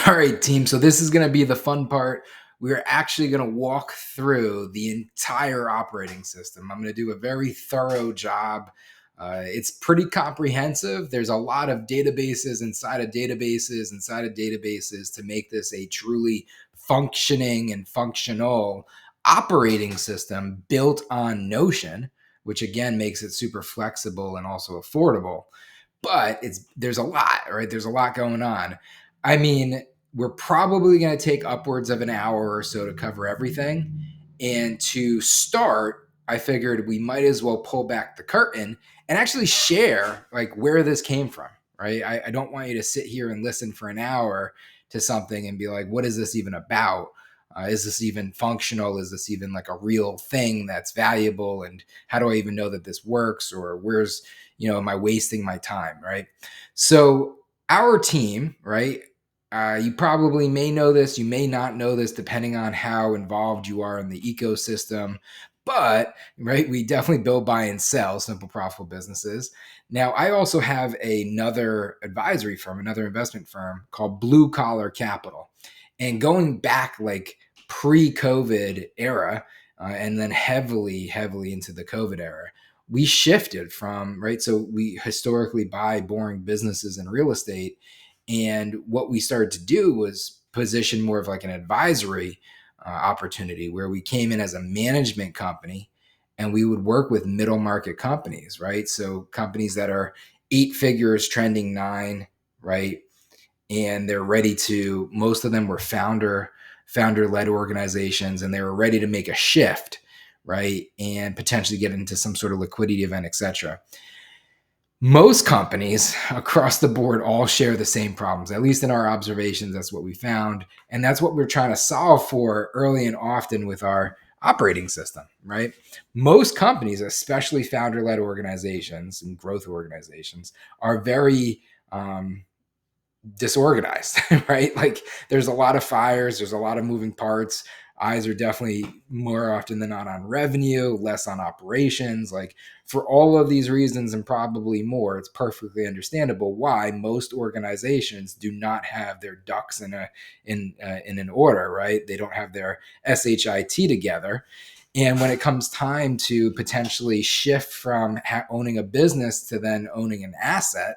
All right, team. So this is going to be the fun part. We're actually going to walk through the entire operating system. I'm going to do a very thorough job. It's pretty comprehensive. There's a lot of databases inside of databases inside of databases to make this a truly functioning and functional operating system built on Notion, which again makes it super flexible and also affordable. But there's a lot, right? There's a lot going on. I mean, we're probably going to take upwards of an hour or so to cover everything. And to start, I figured we might as well pull back the curtain and actually share like where this came from, right? I don't want you to sit here and listen for an hour to something and be like, what is this even about? Is this even functional? Is this even like a real thing that's valuable? And how do I even know that this works? Or am I wasting my time, right? So our team, right? You probably may know this, you may not know this, depending on how involved you are in the ecosystem. But, right, we definitely build, buy, and sell simple, profitable businesses. Now, I also have another advisory firm, another investment firm called Blue Collar Capital. And going back like pre-COVID era, and then heavily, heavily into the COVID era, we shifted from, right? So we historically buy boring businesses in real estate. And what we started to do was position more of like an advisory opportunity where we came in as a management company and we would work with middle market companies, right? So companies that are 8 figures trending 9, right? And they're ready to, most of them were founder led organizations, and they were ready to make a shift, right? And potentially get into some sort of liquidity event, etc. Most companies across the board all share the same problems, at least in our observations. That's what we found. And that's what we're trying to solve for early and often with our operating system, right? Most companies, especially founder led organizations and growth organizations, are very disorganized, right? Like there's a lot of fires, there's a lot of moving parts. Eyes are definitely more often than not on revenue, less on operations. Like for all of these reasons and probably more, it's perfectly understandable why most organizations do not have their ducks in an order, right? They don't have their SHIT together. And when it comes time to potentially shift from owning a business to then owning an asset,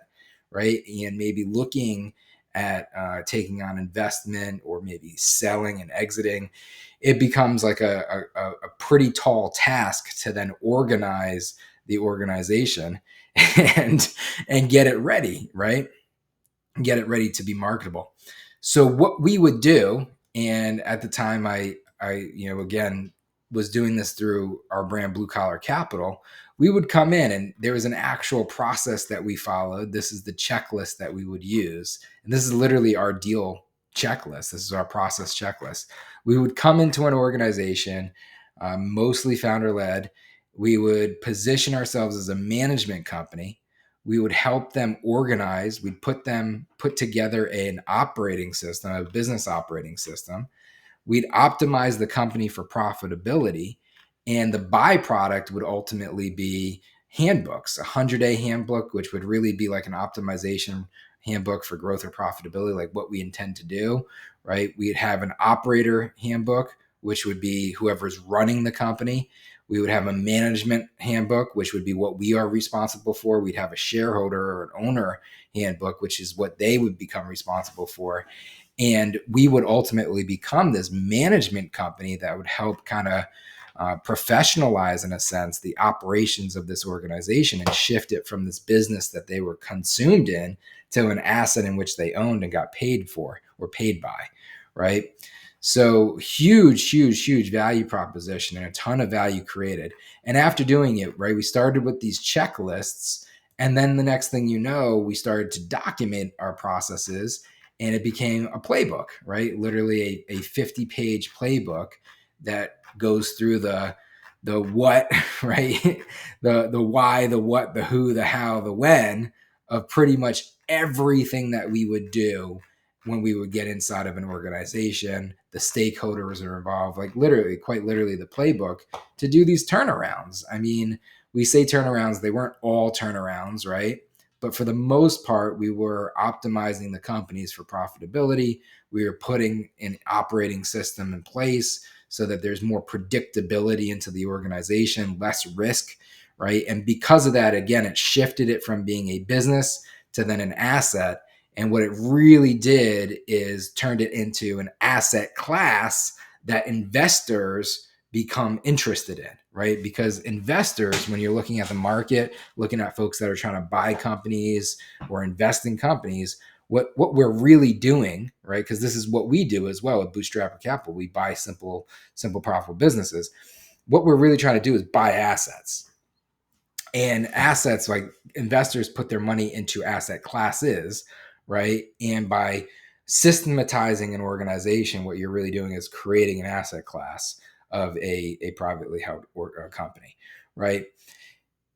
right? And maybe looking at taking on investment or maybe selling and exiting, it becomes like a pretty tall task to then organize the organization and get it ready, right? Get it ready to be marketable. So what we would do, and at the time again was doing this through our brand Blue Collar Capital, we would come in and there was an actual process that we followed. This is the checklist that we would use. And this is literally our deal checklist. This is our process checklist. We would come into an organization, mostly founder led. We would position ourselves as a management company. We would help them organize. We'd put together an operating system, a business operating system. We'd optimize the company for profitability. And the byproduct would ultimately be handbooks, a 100-day handbook, which would really be like an optimization handbook for growth or profitability, like what we intend to do, right? We'd have an operator handbook, which would be whoever's running the company. We would have a management handbook, which would be what we are responsible for. We'd have a shareholder or an owner handbook, which is what they would become responsible for. And we would ultimately become this management company that would help kind of professionalize, in a sense, the operations of this organization and shift it from this business that they were consumed in to an asset in which they owned and got paid for or paid by, right? So huge, huge, huge value proposition and a ton of value created. And after doing it, right, we started with these checklists. And then the next thing you know, we started to document our processes and it became a playbook, right? Literally a 50-page playbook that goes through the what, right? The why, the what, the who, the how, the when of pretty much everything that we would do when we would get inside of an organization. The stakeholders are involved, like literally, quite literally the playbook to do these turnarounds. I mean, we say turnarounds, they weren't all turnarounds, right? But for the most part, we were optimizing the companies for profitability. We were putting an operating system in place so that there's more predictability into the organization, less risk, right? And because of that, again, it shifted it from being a business to then an asset. And what it really did is turned it into an asset class that investors become interested in, right? Because investors, when you're looking at the market, looking at folks that are trying to buy companies or invest in companies, what we're really doing, right? Because this is what we do as well with Bootstrapper Capital. We buy simple, profitable businesses. What we're really trying to do is buy assets. And assets, like investors put their money into asset classes, right? And by systematizing an organization, what you're really doing is creating an asset class of a privately held company, right?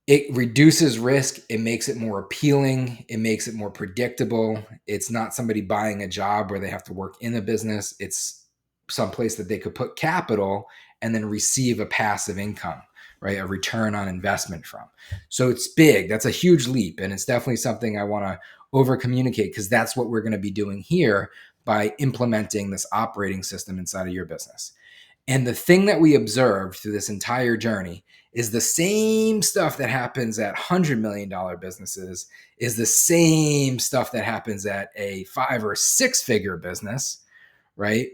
It reduces risk. It makes it more appealing. It makes it more predictable. It's not somebody buying a job where they have to work in the business. It's someplace that they could put capital and then receive a passive income, right? A return on investment from. So it's big. That's a huge leap. And it's definitely something I want to over communicate because that's what we're going to be doing here by implementing this operating system inside of your business. And the thing that we observed through this entire journey is the same stuff that happens at $100 million businesses is the same stuff that happens at a 5 or 6 figure business, right?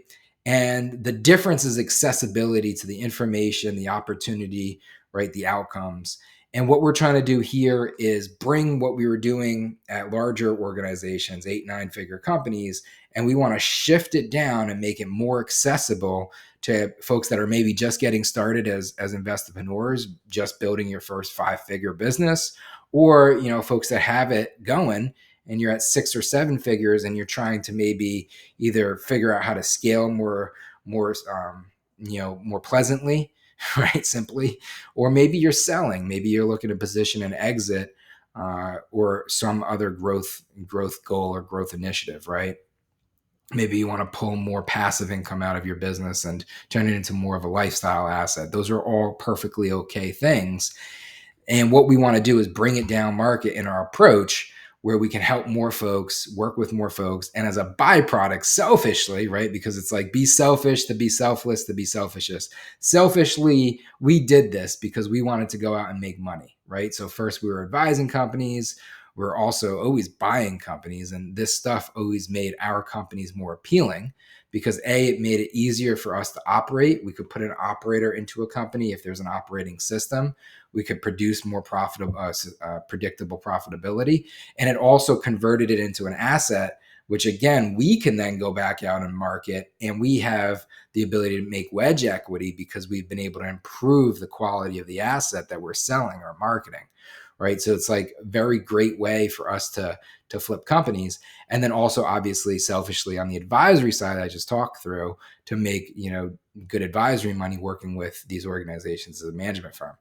And the difference is accessibility to the information, the opportunity, right? The outcomes. And what we're trying to do here is bring what we were doing at larger organizations, 8, 9 figure companies, and we want to shift it down and make it more accessible to folks that are maybe just getting started as investpreneurs, just building your first 5 figure business, or folks that have it going and you're at 6 or 7 figures and you're trying to maybe either figure out how to scale more pleasantly, right? Simply, or maybe you're selling, maybe you're looking to position an exit or some other growth goal or growth initiative, right? Maybe you want to pull more passive income out of your business and turn it into more of a lifestyle asset. Those are all perfectly okay things. And what we want to do is bring it down market in our approach where we can help more folks, work with more folks. And as a byproduct, selfishly, right? Because it's like be selfish to be selfless to be selfishest. Selfishly, we did this because we wanted to go out and make money, right? So first we were advising companies. We're also always buying companies. And this stuff always made our companies more appealing because it made it easier for us to operate. We could put an operator into a company if there's an operating system. We could produce more profitable, predictable profitability. And it also converted it into an asset, which again, we can then go back out and market. And we have the ability to make wedge equity because we've been able to improve the quality of the asset that we're selling or marketing. Right. So it's like a very great way for us to flip companies. And then also obviously selfishly on the advisory side, I just talked through to make, good advisory money working with these organizations as a management firm.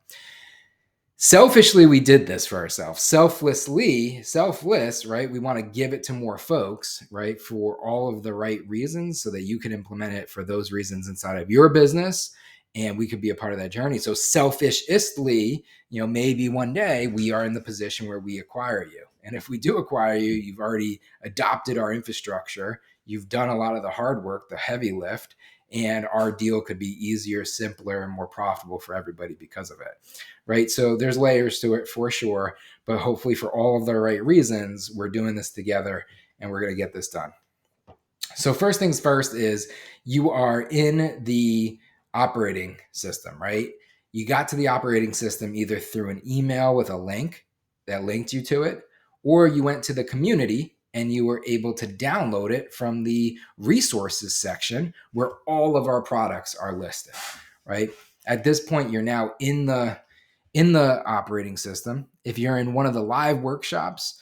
Selfishly, we did this for ourselves. Selfless, right? We want to give it to more folks, right? For all of the right reasons so that you can implement it for those reasons inside of your business. And we could be a part of that journey. So selfishly, maybe one day we are in the position where we acquire you. And if we do acquire you, you've already adopted our infrastructure. You've done a lot of the hard work, the heavy lift, and our deal could be easier, simpler, and more profitable for everybody because of it, right? So there's layers to it for sure, but hopefully for all of the right reasons, we're doing this together and we're going to get this done. So first things first is you are in the operating system, right? You got to the operating system either through an email with a link that linked you to it, or you went to the community and you were able to download it from the resources section where all of our products are listed, right? At this point, you're now in the operating system. If you're in one of the live workshops,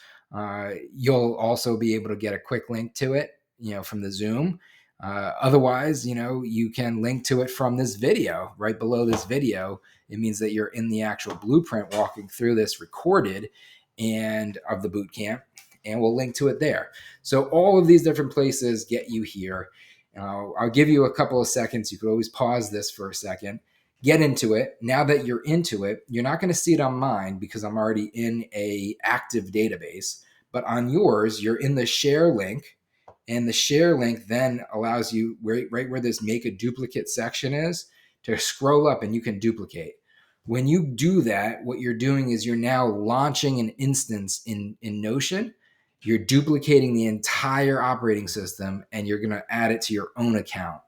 you'll also be able to get a quick link to it, from the Zoom. Otherwise, you can link to it from this video. Right below this video, it means that you're in the actual blueprint walking through this recorded and of the boot camp, and we'll link to it there. So all of these different places get you here. I'll give you a couple of seconds. You could always pause this for a second. get into it. Now that you're into it, you're not going to see it on mine because I'm already in a active database, but on yours, you're in the share link, and the share link then allows you right where this make a duplicate section is to scroll up and you can duplicate. When you do that, what you're doing is you're now launching an instance in Notion. You're duplicating the entire operating system and you're going to add it to your own account.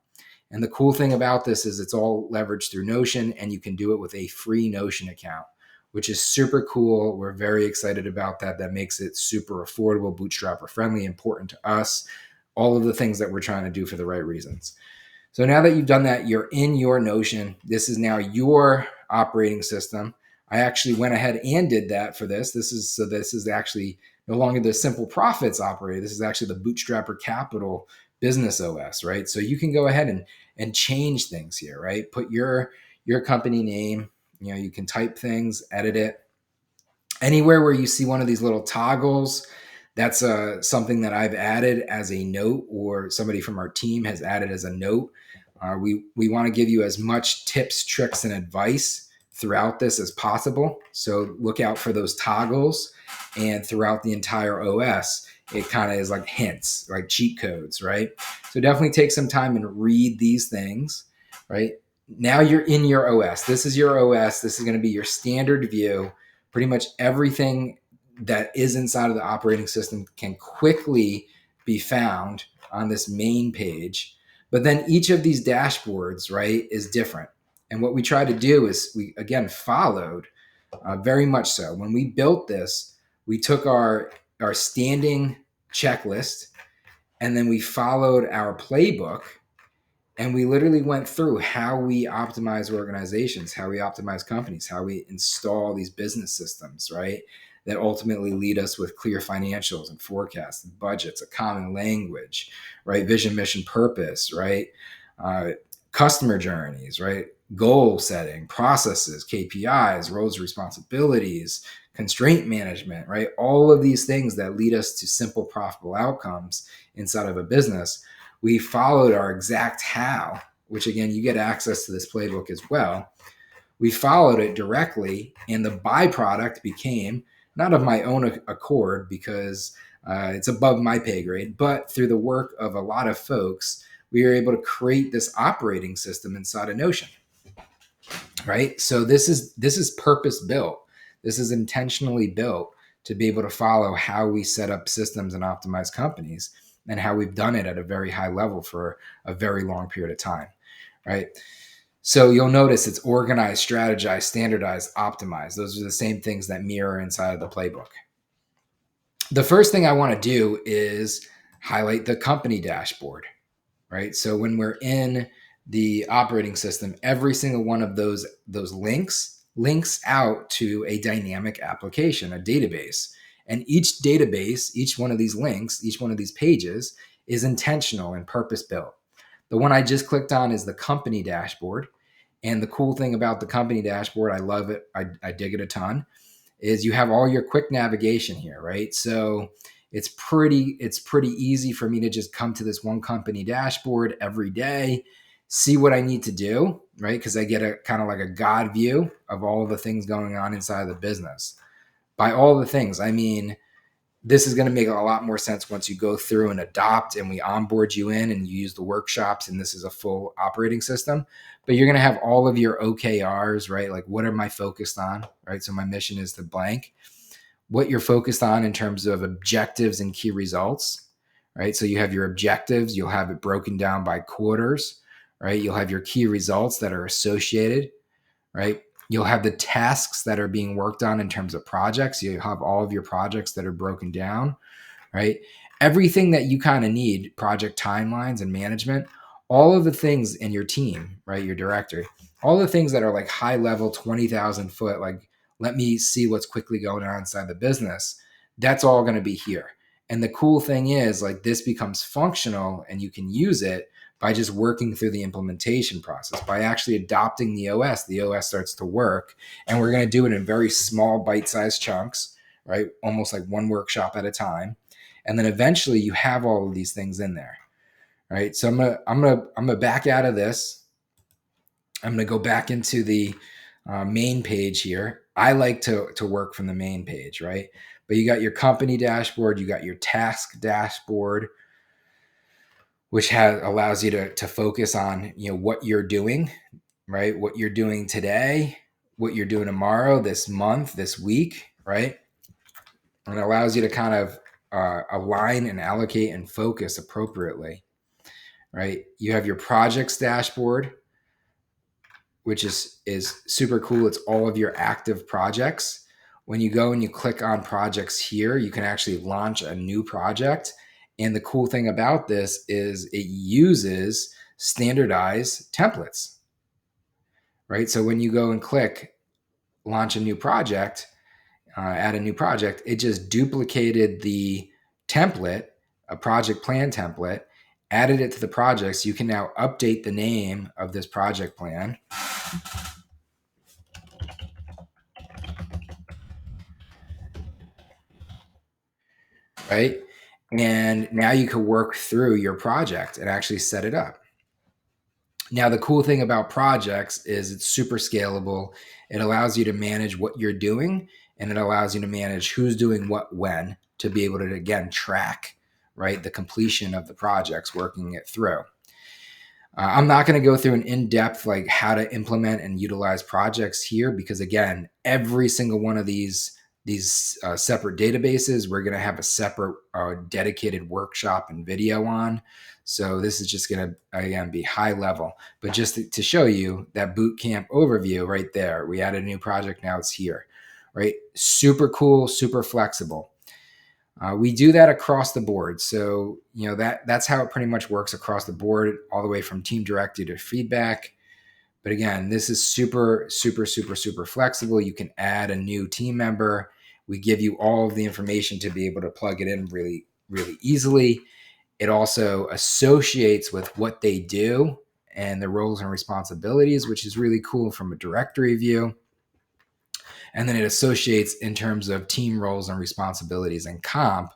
And the cool thing about this is it's all leveraged through Notion, and you can do it with a free Notion account, which is super cool. We're very excited about that. That makes it super affordable, bootstrapper friendly, important to us, all of the things that we're trying to do for the right reasons. So now that you've done that, you're in your Notion. This is now your operating system. I actually went ahead and did that for this. This is actually no longer the Simple Profits operator. This is actually the Bootstrapper Capital Business OS, right? So you can go ahead and change things here, right? Put your company name. You can type things, edit it. Anywhere where you see one of these little toggles, that's something that I've added as a note, or somebody from our team has added as a note. We want to give you as much tips, tricks, and advice throughout this as possible. So look out for those toggles, and throughout the entire OS, it kind of is like hints, like cheat codes, right? So definitely take some time and read these things, right? Now you're in your OS. This is your OS. This is going to be your standard view. Pretty much everything that is inside of the operating system can quickly be found on this main page. But then each of these dashboards, right, is different. And what we try to do is we, again, followed very much so. When we built this, we took our standing checklist, and then we followed our playbook, and we literally went through how we optimize organizations, how we optimize companies, how we install these business systems, right? That ultimately lead us with clear financials and forecasts and budgets, a common language, right? Vision, mission, purpose, right? Customer journeys, right? Goal setting, processes, KPIs, roles, responsibilities, constraint management, right? All of these things that lead us to simple, profitable outcomes inside of a business. We followed our exact how, which again, you get access to this playbook as well. We followed it directly, and the byproduct became, not of my own accord because it's above my pay grade, but through the work of a lot of folks, we were able to create this operating system inside of Notion, right? So this is purpose built. This is intentionally built to be able to follow how we set up systems and optimize companies, and how we've done it at a very high level for a very long period of time, right? So you'll notice it's organized, strategized, standardized, optimized. Those are the same things that mirror inside of the playbook. The first thing I want to do is highlight the company dashboard, right? So when we're in the operating system, every single one of those links out to a dynamic application, a database. And each database, each one of these links, each one of these pages is intentional and purpose built. The one I just clicked on is the company dashboard. And the cool thing about the company dashboard, I love it, I dig it a ton, is you have all your quick navigation here, right? So it's pretty easy for me to just come to this one company dashboard every day, see what I need to do, right? Because I get a kind of like a God view of all of the things going on inside of the business. By all the things, I mean, this is going to make a lot more sense once you go through and adopt, and we onboard you in and you use the workshops, and this is a full operating system. But you're going to have all of your OKRs, right? Like, what am I focused on, right? So my mission is to blank. What you're focused on in terms of objectives and key results, right? So you have your objectives, you'll have it broken down by quarters, right? You'll have your key results that are associated, right? You'll have the tasks that are being worked on in terms of projects. You have all of your projects that are broken down, right? Everything that you kind of need, project timelines and management, all of the things in your team, right? Your director, all the things that are like high level, 20,000 foot, like, let me see what's quickly going on inside the business. That's all going to be here. And the cool thing is, like, this becomes functional and you can use it by just working through the implementation process. By actually adopting the OS starts to work. And we're going to do it in very small bite-sized chunks, right? Almost like one workshop at a time. And then eventually you have all of these things in there, right? So I'm gonna back out of this. I'm going to go back into the main page here. I like to work from the main page, right? But you got your company dashboard, you got your task dashboard, which allows you to focus on, what you're doing, right? What you're doing today, what you're doing tomorrow, this month, this week, right? And it allows you to kind of align and allocate and focus appropriately, right? You have your projects dashboard, which is super cool. It's all of your active projects. When you go and you click on projects here, you can actually launch a new project. And the cool thing about this is it uses standardized templates, right? So when you go and click launch a new project, add a new project, it just duplicated the template, a project plan template, added it to the projects. You can now update the name of this project plan. Right? And now you can work through your project and actually set it up. Now, the cool thing about projects is it's super scalable. It allows you to manage what you're doing, and it allows you to manage who's doing what when, to be able to, again, track, right, the completion of the projects, working it through. I'm not going to go through an in-depth like how to implement and utilize projects here, because again, every single one of these separate databases, we're going to have a separate dedicated workshop and video on. So this is just going to, again, be high level, but just to show you that boot camp overview right there. We added a new project. Now it's here, right? Super cool, super flexible. We do that across the board. So, that's how it pretty much works across the board, all the way from team directed to feedback. But again, this is super, super, super, super flexible. You can add a new team member. We give you all of the information to be able to plug it in really, really easily. It also associates with what they do and their roles and responsibilities, which is really cool from a directory view. And then it associates in terms of team roles and responsibilities and comp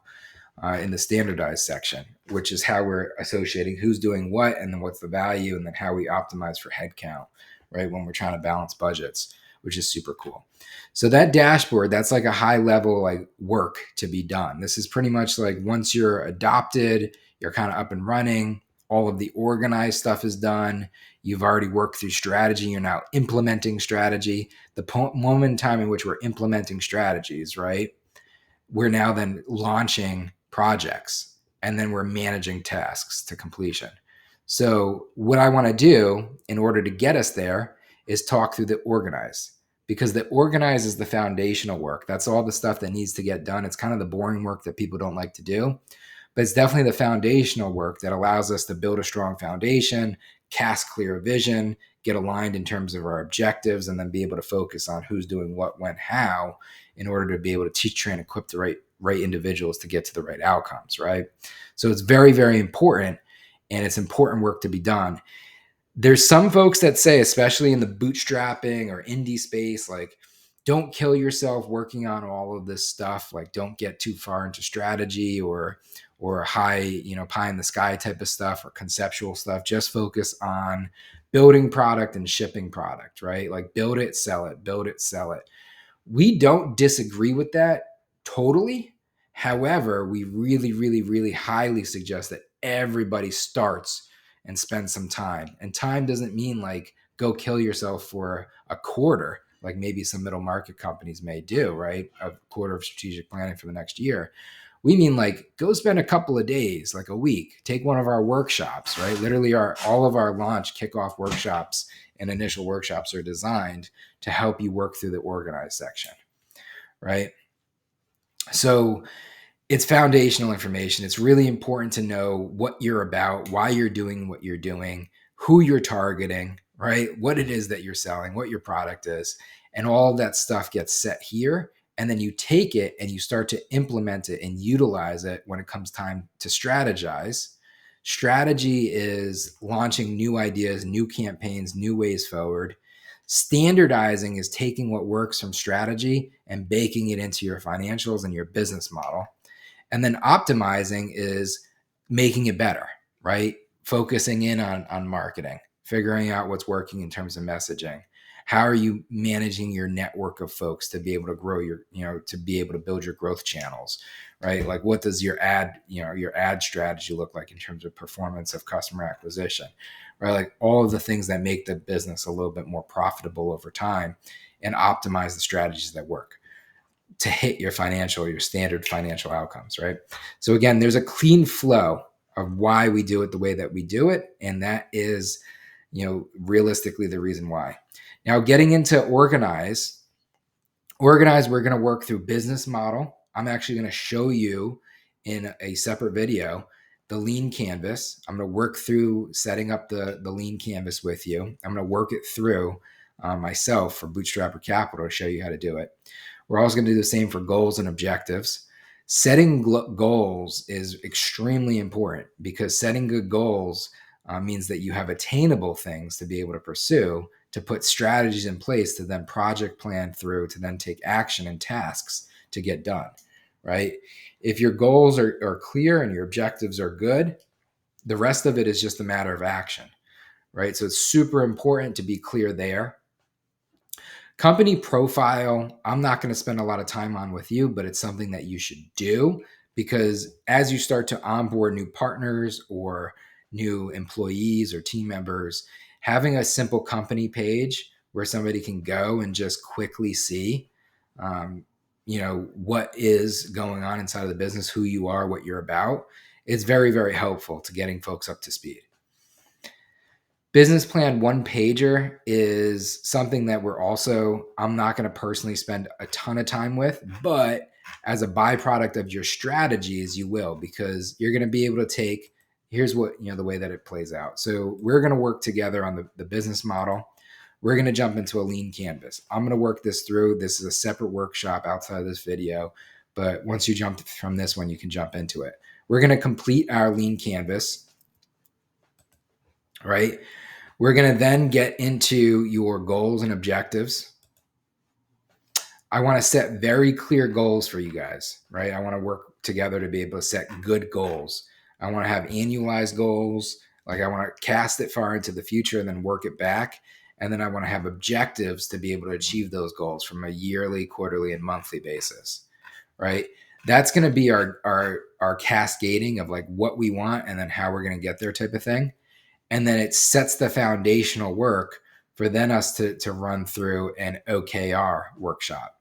in the standardized section, which is how we're associating who's doing what, and then what's the value, and then how we optimize for headcount, right, when we're trying to balance budgets, which is super cool. So that dashboard, that's like a high level like work to be done. This is pretty much like once you're adopted, you're kind of up and running. All of the organized stuff is done. You've already worked through strategy. You're now implementing strategy. The moment in time in which we're implementing strategies, right? We're now then launching projects, and then we're managing tasks to completion. So what I want to do in order to get us there is talk through the organize, because the organize is the foundational work. That's all the stuff that needs to get done. It's kind of the boring work that people don't like to do, but it's definitely the foundational work that allows us to build a strong foundation, cast clear vision, get aligned in terms of our objectives, and then be able to focus on who's doing what, when, how, in order to be able to teach, train, equip the right individuals to get to the right outcomes, right? So it's very, very important, and it's important work to be done. There's some folks that say, especially in the bootstrapping or indie space, like, don't kill yourself working on all of this stuff. Like, don't get too far into strategy or high, pie in the sky type of stuff or conceptual stuff. Just focus on building product and shipping product, right? Like, build it, sell it, build it, sell it. We don't disagree with that totally. However, we really, really, really highly suggest that everybody starts and spends some time. And time doesn't mean like go kill yourself for a quarter, like maybe some middle market companies may do, right? A quarter of strategic planning for the next year. We mean like go spend a couple of days, like a week, take one of our workshops, right? Literally all of our launch kickoff workshops and initial workshops are designed to help you work through the organized section, right? So it's foundational information. It's really important to know what you're about, why you're doing what you're doing, who you're targeting, right? What it is that you're selling, what your product is, and all of that stuff gets set here. And then you take it and you start to implement it and utilize it when it comes time to strategize. Strategy is launching new ideas, new campaigns, new ways forward. Standardizing is taking what works from strategy and baking it into your financials and your business model. And then optimizing is making it better, right? Focusing in on marketing, figuring out what's working in terms of messaging. How are you managing your network of folks to be able to grow to be able to build your growth channels, right? Like what does your ad strategy look like in terms of performance of customer acquisition, right? Like all of the things that make the business a little bit more profitable over time and optimize the strategies that work to hit your standard financial outcomes, right? So again, there's a clean flow of why we do it the way that we do it. And that is, realistically the reason why. Now, getting into organize, we're going to work through business model. I'm actually going to show you in a separate video the lean canvas. I'm going to work through setting up the lean canvas with you. I'm going to work it through myself for Bootstrapper Capital to show you how to do it. We're also going to do the same for goals and objectives. Setting goals is extremely important because setting good goals means that you have attainable things to be able to pursue, to put strategies in place to then project plan through, to then take action and tasks to get done, right? If your goals are clear and your objectives are good, the rest of it is just a matter of action, right? So it's super important to be clear there. Company profile, I'm not going to spend a lot of time on with you, but it's something that you should do because as you start to onboard new partners or new employees or team members, having a simple company page where somebody can go and just quickly see, what is going on inside of the business, who you are, what you're about, is very, very helpful to getting folks up to speed. Business plan one pager is something that I'm not going to personally spend a ton of time with, but as a byproduct of your strategies, you will, because you're going to be able to here's what, the way that it plays out. So we're going to work together on the business model. We're going to jump into a lean canvas. I'm going to work this through. This is a separate workshop outside of this video, but once you jump from this one, you can jump into it. We're going to complete our lean canvas, right? We're going to then get into your goals and objectives. I want to set very clear goals for you guys, right? I want to work together to be able to set good goals. I want to have annualized goals. Like I want to cast it far into the future and then work it back. And then I want to have objectives to be able to achieve those goals from a yearly, quarterly, and monthly basis, right? That's going to be our cascading of like what we want and then how we're going to get there type of thing. And then it sets the foundational work for then us to run through an OKR workshop.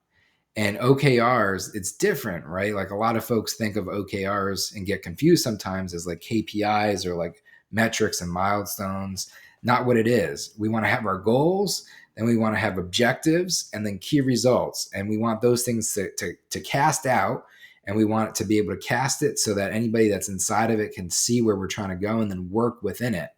And OKRs, it's different, right? Like a lot of folks think of OKRs and get confused sometimes as like KPIs or like metrics and milestones. Not what it is. We want to have our goals, then we want to have objectives and then key results. And we want those things to cast out. And we want it to be able to cast it so that anybody that's inside of it can see where we're trying to go and then work within it.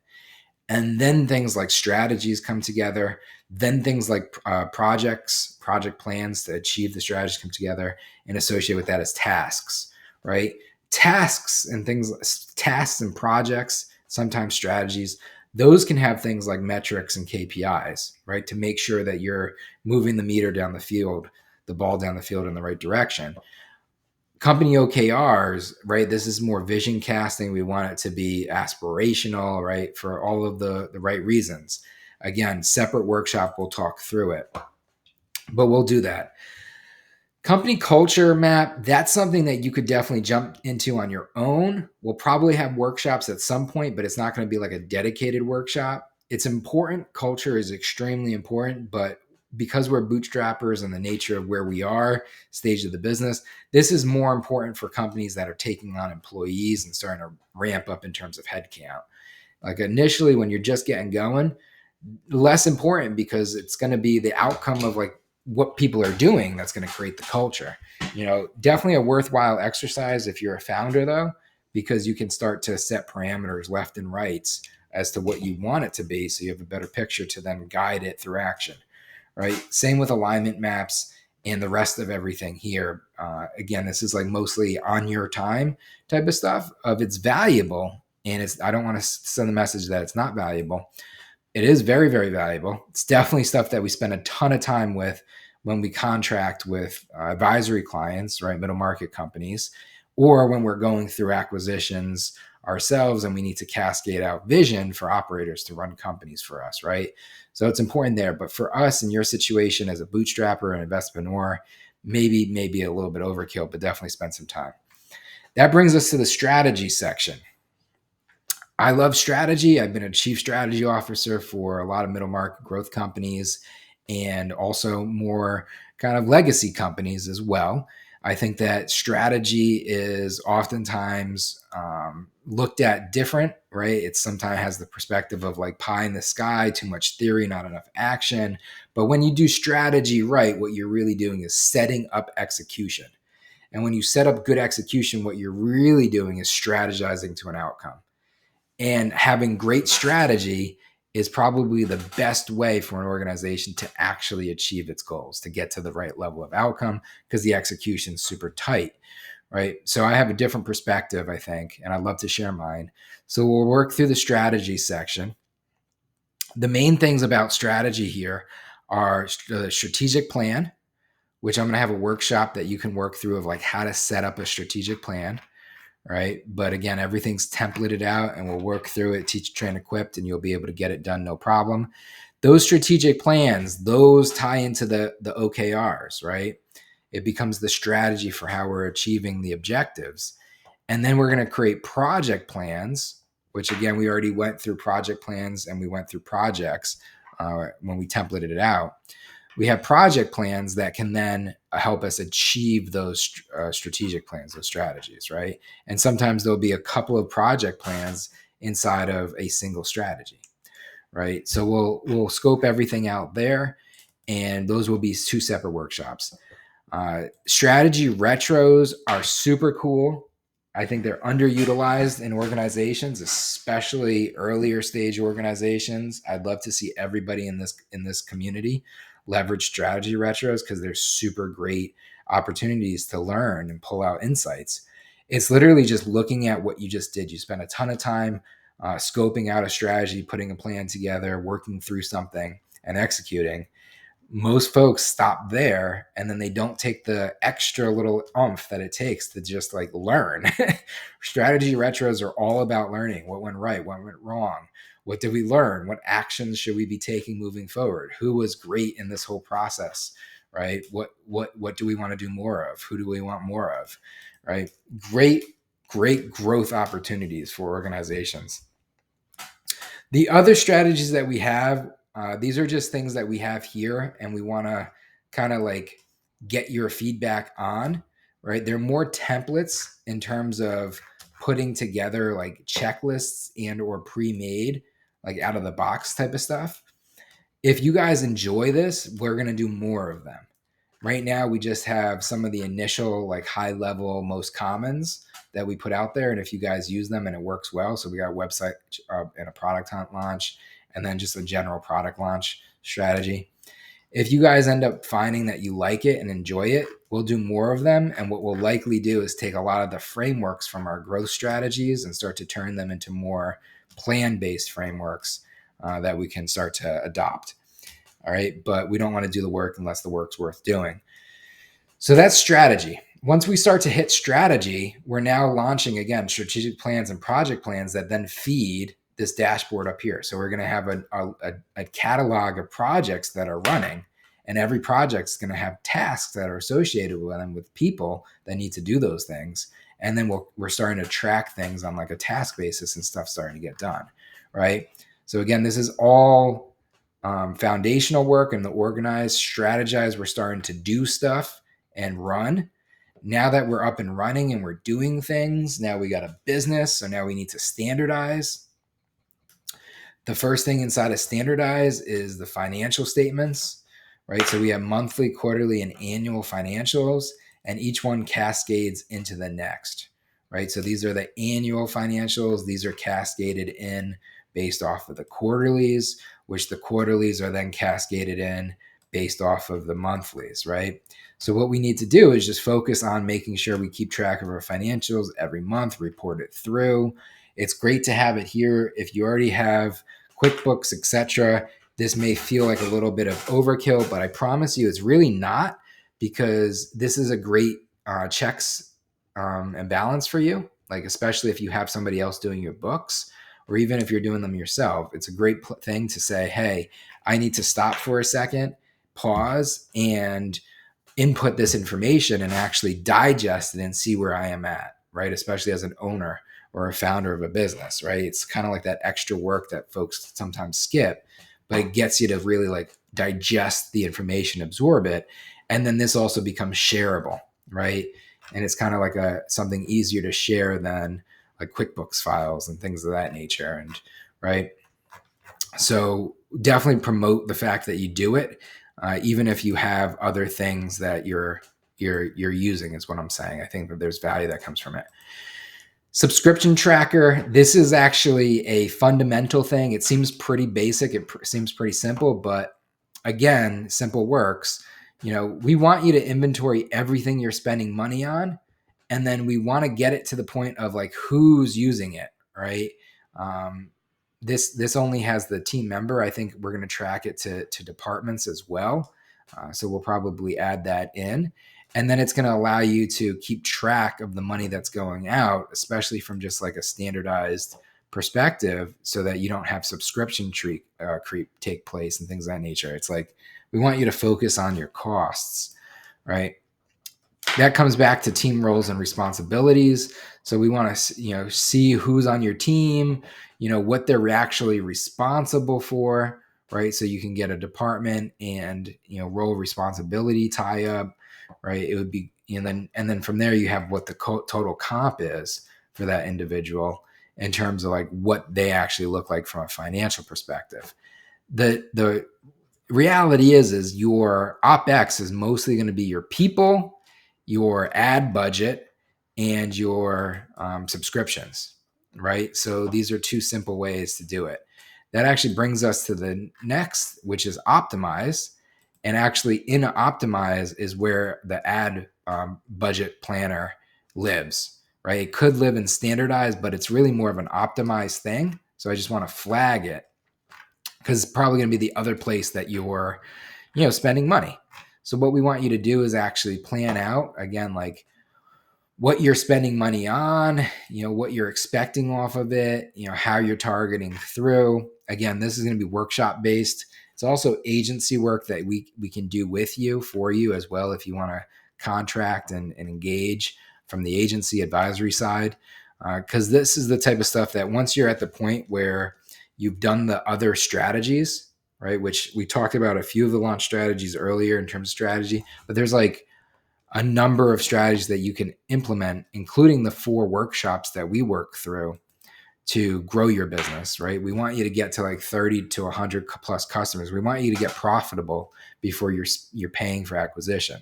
And then things like strategies come together. Then things like project plans to achieve the strategies come together, and associated with that is tasks, right? Tasks and projects, sometimes strategies, those can have things like metrics and KPIs, right? To make sure that you're moving the meter down the field, the ball down the field in the right direction. Company OKRs, right? This is more vision casting. We want it to be aspirational, right? For all of the right reasons. Again, separate workshop, we'll talk through it, but we'll do that. Company culture map, that's something that you could definitely jump into on your own. We'll probably have workshops at some point, but it's not going to be like a dedicated workshop. It's important. Culture is extremely important, but because we're bootstrappers and the nature of where we are, stage of the business, this is more important for companies that are taking on employees and starting to ramp up in terms of headcount. Like initially, when you're just getting going, less important because it's going to be the outcome of like what people are doing that's going to create the culture. Definitely a worthwhile exercise if you're a founder though, because you can start to set parameters left and rights as to what you want it to be. So you have a better picture to then guide it through action. Right. Same with alignment maps and the rest of everything here. Again, this is like mostly on your time type of stuff it's valuable. And I don't want to send the message that it's not valuable. It is very, very valuable. It's definitely stuff that we spend a ton of time with when we contract with advisory clients, right? Middle market companies, or when we're going through acquisitions ourselves, and we need to cascade out vision for operators to run companies for us, right? So it's important there. But for us in your situation as a bootstrapper and investpreneur, maybe a little bit overkill, but definitely spend some time. That brings us to the strategy section. I love strategy. I've been a chief strategy officer for a lot of middle market growth companies and also more kind of legacy companies as well. I think that strategy is oftentimes looked at different, right? It sometimes has the perspective of like pie in the sky, too much theory, not enough action. But when you do strategy right, what you're really doing is setting up execution. And when you set up good execution, what you're really doing is strategizing to an outcome. And having great strategy is probably the best way for an organization to actually achieve its goals, to get to the right level of outcome, because the execution is super tight, right? So I have a different perspective, I think, and I'd love to share mine. So we'll work through the strategy section. The main things about strategy here are the strategic plan, which I'm going to have a workshop that you can work through of like how to set up a strategic plan, right? But again, everything's templated out and we'll work through it, teach, train, equipped, and you'll be able to get it done no problem. Those strategic plans, those tie into the OKRs, right? It becomes the strategy for how we're achieving the objectives. And then we're going to create project plans, which again, we already went through project plans and we went through projects when we templated it out. We have project plans that can then help us achieve those strategic plans, those strategies, right? And sometimes there'll be a couple of project plans inside of a single strategy, right? So we'll scope everything out there, and those will be two separate workshops. Strategy retros are super cool. I think they're underutilized in organizations, especially earlier stage organizations. I'd love to see everybody in this community leverage strategy retros because they're super great opportunities to learn and pull out insights. It's literally just looking at what you just did. You spent a ton of time scoping out a strategy, putting a plan together, working through something, and executing. Most folks stop there and then they don't take the extra little oomph that it takes to just like learn. Strategy retros are all about learning what went right, what went wrong, what did we learn, what actions should we be taking moving forward, who was great in this whole process, right? What do we want to do more of, who do we want more of, right? Great growth opportunities for organizations. The other strategies that we have, these are just things that we have here and we want to kind of like get your feedback on, right? They're more templates in terms of putting together like checklists and or pre-made, like out of the box type of stuff. If you guys enjoy this, we're going to do more of them. Right now, we just have some of the initial like high level most commons that we put out there. And if you guys use them and it works well, so we got a website and a product launch, and then just a general product launch strategy. If you guys end up finding that you like it and enjoy it, we'll do more of them. And what we'll likely do is take a lot of the frameworks from our growth strategies and start to turn them into more plan-based frameworks that we can start to adopt. All right. But we don't want to do the work unless the work's worth doing. So that's strategy. Once we start to hit strategy, we're now launching again strategic plans and project plans that then feed this dashboard up here. So we're going to have a catalog of projects that are running, and every project is going to have tasks that are associated with them, with people that need to do those things. And then we're starting to track things on like a task basis and stuff starting to get done, right? So again, this is all foundational work and the organized, strategize. We're starting to do stuff and run. Now that we're up and running and we're doing things, now we got a business. So now we need to standardize. The first thing inside of standardize is the financial statements, right? So we have monthly, quarterly, and annual financials, and each one cascades into the next, right? So these are the annual financials. These are cascaded in based off of the quarterlies, which the quarterlies are then cascaded in based off of the monthlies, right? So what we need to do is just focus on making sure we keep track of our financials every month, report it through. It's great to have it here. If you already have QuickBooks, etc., this may feel like a little bit of overkill, but I promise you it's really not, because this is a great checks and balance for you, Like, especially if you have somebody else doing your books, or even if you're doing them yourself, it's a great thing to say, hey, I need to stop for a second, pause, and input this information and actually digest it and see where I am at, right? Especially as an owner or a founder of a business, right? It's kind of like that extra work that folks sometimes skip, but it gets you to really like digest the information, absorb it. And then this also becomes shareable, right? And it's kind of like something easier to share than like QuickBooks files and things of that nature. And right. So definitely promote the fact that you do it, even if you have other things that you're using. Is what I'm saying. I think that there's value that comes from it. Subscription tracker. This is actually a fundamental thing. It seems pretty basic. It seems pretty simple, but again, simple works. We want you to inventory everything you're spending money on, and then we want to get it to the point of like who's using it, right? This only has the team member. I think we're going to track it to departments as well. So we'll probably add that in. And then it's going to allow you to keep track of the money that's going out, especially from just like a standardized perspective, so that you don't have subscription creep take place and things of that nature. It's like we want you to focus on your costs, right? That comes back to team roles and responsibilities. So we want to, see who's on your team, what they're actually responsible for, right? So you can get a department and, role responsibility tie up, right? It would be, and then from there you have what the total comp is for that individual in terms of like what they actually look like from a financial perspective. The reality is your OpEx is mostly going to be your people, your ad budget, and your subscriptions, right? So these are two simple ways to do it. That actually brings us to the next, which is optimize. And actually in optimize is where the ad budget planner lives, right? It could live in standardized, but it's really more of an optimized thing. So I just want to flag it because it's probably going to be the other place that you're, spending money. So what we want you to do is actually plan out, again, like what you're spending money on, what you're expecting off of it, how you're targeting through. Again, this is going to be workshop based. It's also agency work that we can do with you, for you as well, if you want to contract and engage from the agency advisory side. Because this is the type of stuff that once you're at the point where you've done the other strategies, right, which we talked about a few of the launch strategies earlier in terms of strategy, but there's like a number of strategies that you can implement, including the 4 workshops that we work through to grow your business, right? We want you to get to like 30 to 100 plus customers. We want you to get profitable before you're paying for acquisition.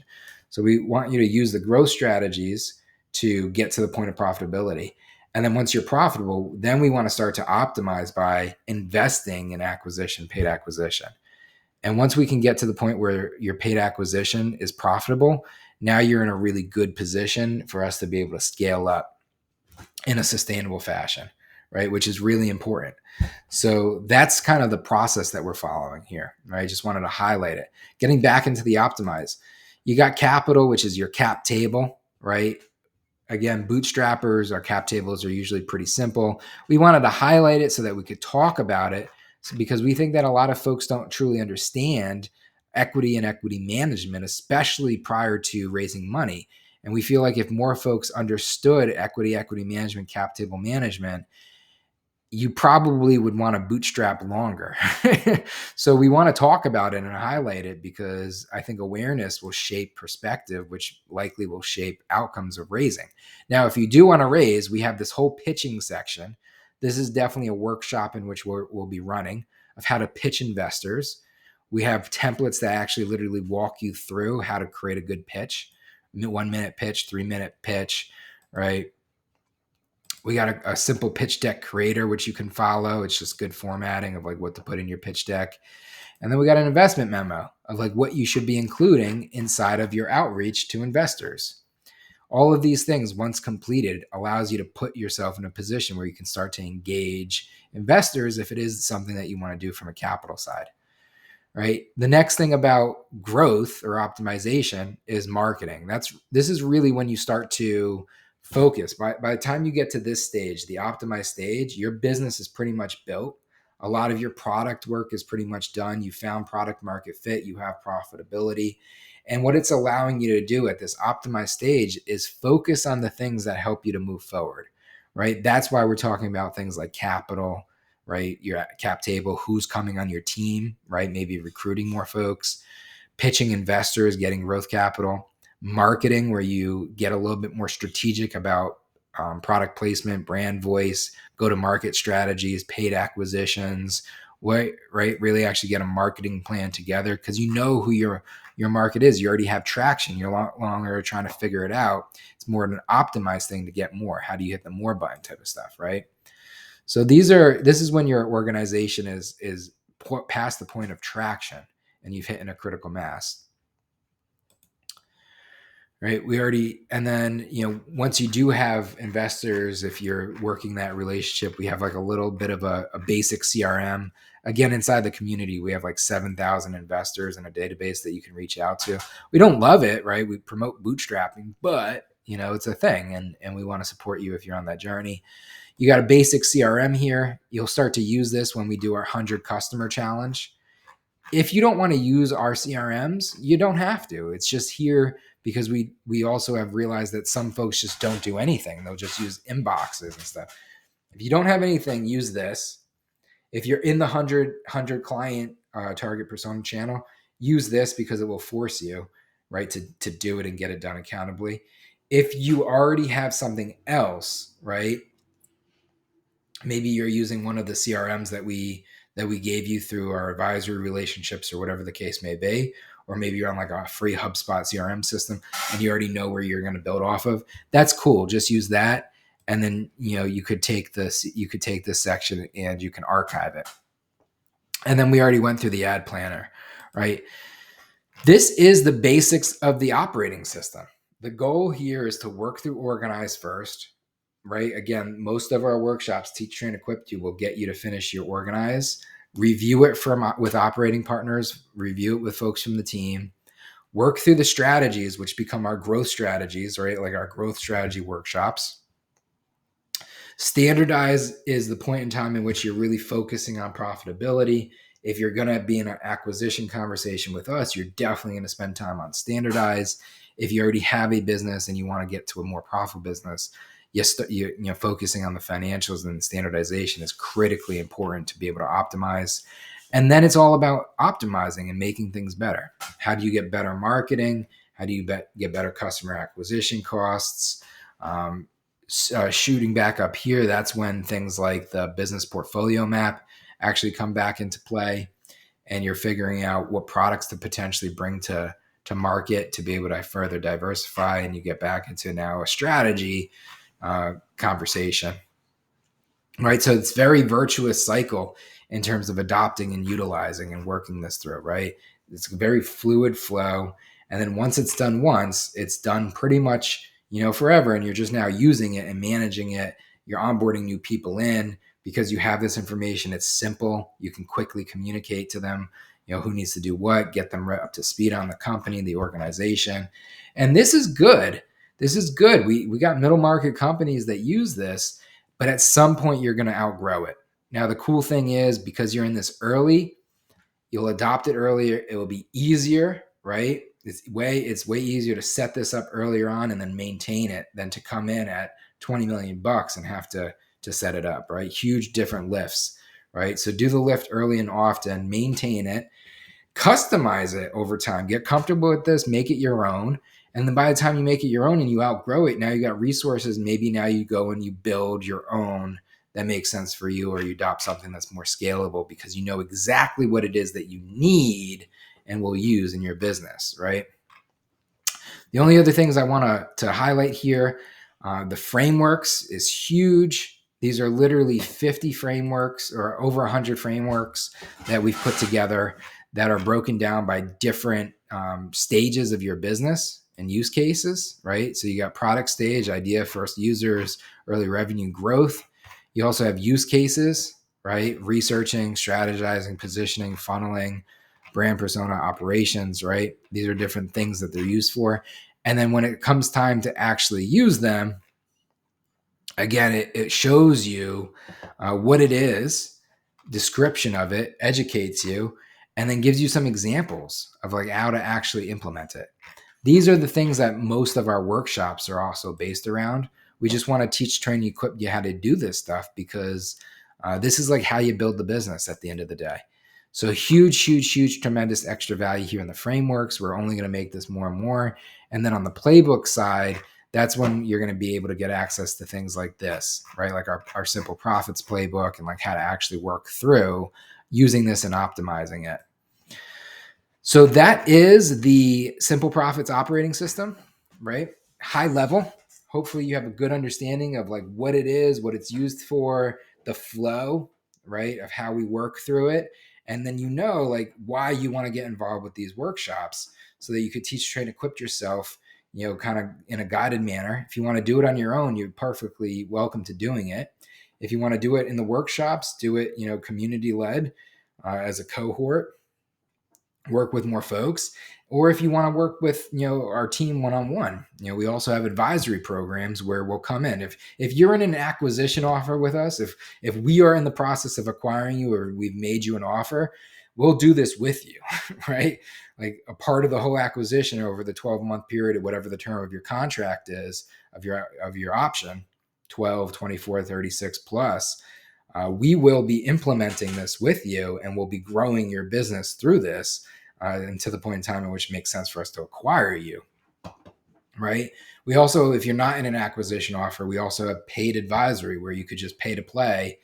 So we want you to use the growth strategies to get to the point of profitability. And then once you're profitable, then we want to start to optimize by investing in acquisition, paid acquisition. And once we can get to the point where your paid acquisition is profitable, now you're in a really good position for us to be able to scale up in a sustainable fashion, right? Which is really important. So that's kind of the process that we're following here, right? I just wanted to highlight it. Getting back into the optimize. You got capital, which is your cap table, right? Again, bootstrappers, our cap tables are usually pretty simple. We wanted to highlight it so that we could talk about it, because we think that a lot of folks don't truly understand equity and equity management, especially prior to raising money. And we feel like if more folks understood equity management, cap table management, you probably would want to bootstrap longer. So we want to talk about it and highlight it because I think awareness will shape perspective, which likely will shape outcomes of raising. Now, if you do want to raise, we have this whole pitching section. This is definitely a workshop in which we'll be running of how to pitch investors. We have templates that actually literally walk you through how to create a good pitch, 1-minute pitch, 3-minute pitch, right? We got a simple pitch deck creator, which you can follow. It's just good formatting of like what to put in your pitch deck. And then we got an investment memo of like what you should be including inside of your outreach to investors. All of these things, once completed, allows you to put yourself in a position where you can start to engage investors if it is something that you want to do from a capital side, right? The next thing about growth or optimization is marketing. This is really when you start to Focus. By the time you get to this stage, the optimized stage, your business is pretty much built. A lot of your product work is pretty much done. You found product market fit, you have profitability. And what it's allowing you to do at this optimized stage is focus on the things that help you to move forward, right? That's why we're talking about things like capital, right? Your cap table, who's coming on your team, right? Maybe recruiting more folks, pitching investors, getting growth capital, marketing, where you get a little bit more strategic about product placement, brand voice, go to market strategies, paid acquisitions, right? Really actually get a marketing plan together because you know who your market is. You already have traction. You're no longer trying to figure it out. It's more an optimized thing to get more. How do you hit the more button type of stuff, right? So this is when your organization is past the point of traction and you've hit in a critical mass, right? And then, once you do have investors, if you're working that relationship, we have like a little bit of a basic CRM. Again, inside the community, we have like 7,000 investors in a database that you can reach out to. We don't love it, right? We promote bootstrapping, but it's a thing, and we want to support you if you're on that journey. You got a basic CRM here. You'll start to use this when we do our 100 customer challenge. If you don't want to use our CRMs, you don't have to. It's just here because we also have realized that some folks just don't do anything. They'll just use inboxes and stuff. If you don't have anything, use this. If you're in the 100 client target persona channel, use this because it will force you, right, to do it and get it done accountably. If you already have something else, right, maybe you're using one of the CRMs that we gave you through our advisory relationships or whatever the case may be, or maybe you're on like a free HubSpot CRM system and you already know where you're going to build off of. That's cool. Just use that. And then, you could take this section and you can archive it. And then we already went through the ad planner, right? This is the basics of the operating system. The goal here is to work through Organize first, right? Again, most of our workshops, Teach, Train, Equip You, will get you to finish your Organize, review it with operating partners, review it with folks from the team, work through the strategies, which become our growth strategies, right? Like our growth strategy workshops. Standardize is the point in time in which you're really focusing on profitability. If you're going to be in an acquisition conversation with us, you're definitely going to spend time on standardize. If you already have a business and you want to get to a more profitable business, focusing on the financials and standardization is critically important to be able to optimize. And then it's all about optimizing and making things better. How do you get better marketing? How do you get better customer acquisition costs? Shooting back up here, that's when things like the business portfolio map actually come back into play, and you're figuring out what products to potentially bring to market to be able to further diversify, and you get back into now a strategy conversation, right? So it's very virtuous cycle in terms of adopting and utilizing and working this through, right? It's a very fluid flow, and then once it's done once, it's done pretty much forever, and you're just now using it and managing it. You're onboarding new people in because you have this information. It's simple. You can quickly communicate to them, who needs to do what, get them right up to speed on the company, the organization. And this is good. This is good. We got middle market companies that use this, but at some point you're going to outgrow it. Now, the cool thing is because you're in this early, you'll adopt it earlier. It will be easier, right? It's way easier to set this up earlier on and then maintain it than to come in at 20 million bucks and have to set it up, right? Huge different lifts, right? So do the lift early and often, maintain it, customize it over time, get comfortable with this, make it your own. And then by the time you make it your own and you outgrow it, now you got resources. Maybe now you go and you build your own that makes sense for you, or you adopt something that's more scalable because you know exactly what it is that you need and will use in your business, right? The only other things I want to highlight here, the frameworks is huge. These are literally 50 frameworks or over 100 frameworks that we've put together that are broken down by different stages of your business and use cases, right? So you got product stage, idea, first users, early revenue growth. You also have use cases, right? Researching, strategizing, positioning, funneling, brand persona, operations, right? These are different things that they're used for. And then when it comes time to actually use them, Again, it shows you what it is, description of it, educates you, and then gives you some examples of like how to actually implement it. These are the things that most of our workshops are also based around. We just want to teach, train, equip you how to do this stuff because this is like how you build the business at the end of the day. So huge, huge, huge, tremendous extra value here in the frameworks. We're only going to make this more and more. And then on the playbook side, that's when you're going to be able to get access to things like this, right? Like our Simple Profits playbook and like how to actually work through using this and optimizing it. So that is the Simple Profits operating system, right? High level. Hopefully you have a good understanding of like what it is, what it's used for, the flow, right? Of how we work through it. And then you know like why you want to get involved with these workshops so that you could teach, train, equip yourself, kind of in a guided manner. If you want to do it on your own, you're perfectly welcome to doing it. If you want to do it in the workshops, do it, community led as a cohort, work with more folks. Or if you want to work with our team one-on-one, we also have advisory programs where we'll come in. If you're in an acquisition offer with us, if we are in the process of acquiring you or we've made you an offer, we'll do this with you. Right? Like a part of the whole acquisition over the 12-month period or whatever the term of your contract is, of your option, 12, 24, 36 plus, we will be implementing this with you and we'll be growing your business through this and to the point in time in which it makes sense for us to acquire you, right? We also, if you're not in an acquisition offer, we also have paid advisory where you could just pay to play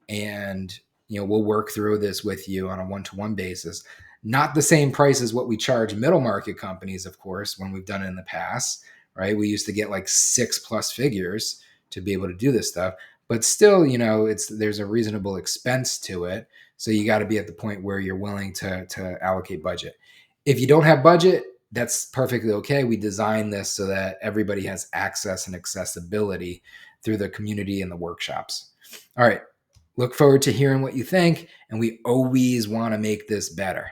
and, we'll work through this with you on a one-to-one basis. Not the same price as what we charge middle market companies, of course, when we've done it in the past, right? We used to get like 6+ figures to be able to do this stuff, but still, there's a reasonable expense to it. So you got to be at the point where you're willing to allocate budget. If you don't have budget, that's perfectly okay. We designed this so that everybody has access and accessibility through the community and the workshops. All right. Look forward to hearing what you think. And we always want to make this better.